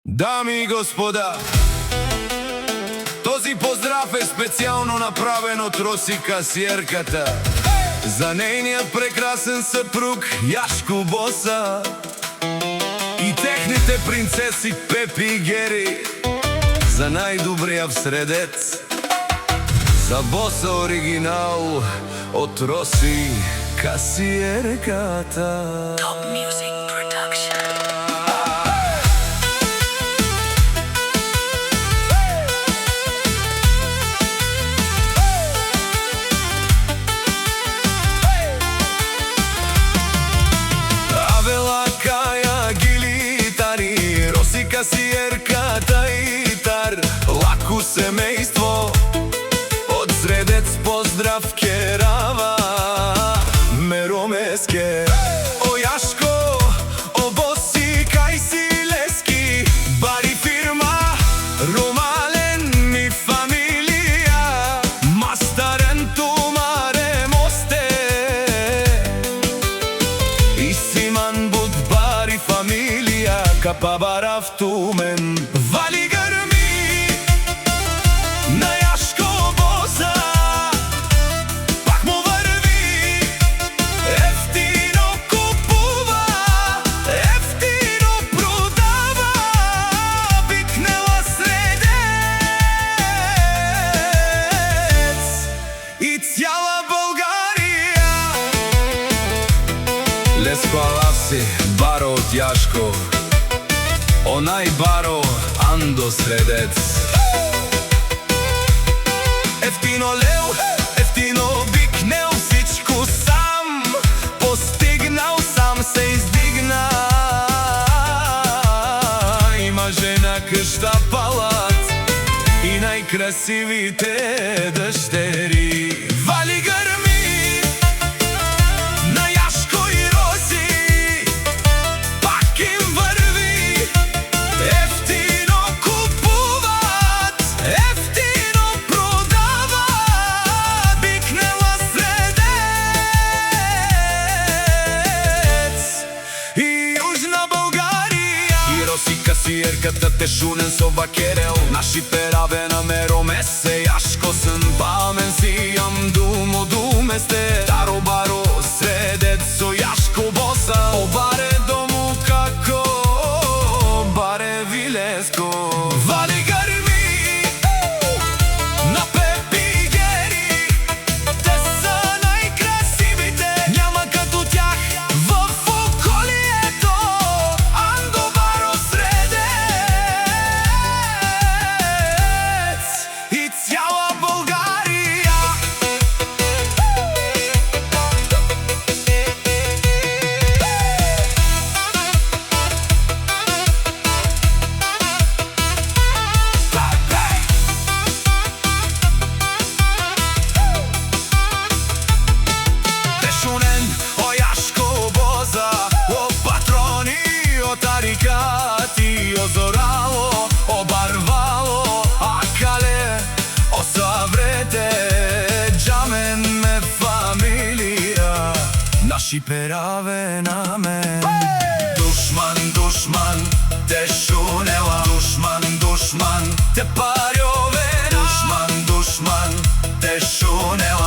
Дами и господа, този поздрав е специално направен от Роси касиерката за нейният прекрасен съпруг Яшко Боса и техните принцеси Пепи и Гери, за най-добрия всредец, за Боса оригинал от Роси касиерката. Top Music Production. Касиерката и тар, лако семейство, от Средец поздрав керава, Меромеске. О Яшко, о Боси, кај си лески, бари фирма, Ромален ми фамилија, мастарен тумаре мосте, и Симан буд бари фамилија, капабара в Тумен. Вали гърми на Яшко Боса, пак му върви, ефтино купува, ефтино продава, викнела Средец и цяла България. Леско алавси, баро от Яшко, онай баро Андо Средец. Ефтино лео, ефтино викнел, всичко сам постигнал, сам се издигна. Има жена, къща, палат и най-красивите дъщери. Вали гърми на Яшко и Роси, пак им върви, ефтино купуват, ефтино продават, викнела Средец и Южна България. И Роси касиерката те шунен со бакерел, наши пераве на Меромесе, Яшко сън бамен си ам думо думесте, таро баро Средец со Яшко Боса, обаре дому како баре Вилеско. Вали гърми на Пепи и Гери, те са най-красивите, няма като тях в околието, Андо баро Средец и цяла България. Тешунен, о Яшко Боса, о патрони, о тарикати, о зорало, о барвало, а кале, о саврете, джамен ме фамилија, наши пераве на мен. Душман, душман, те шунела, душман, душман, те парјове, душман, душман, те шунела.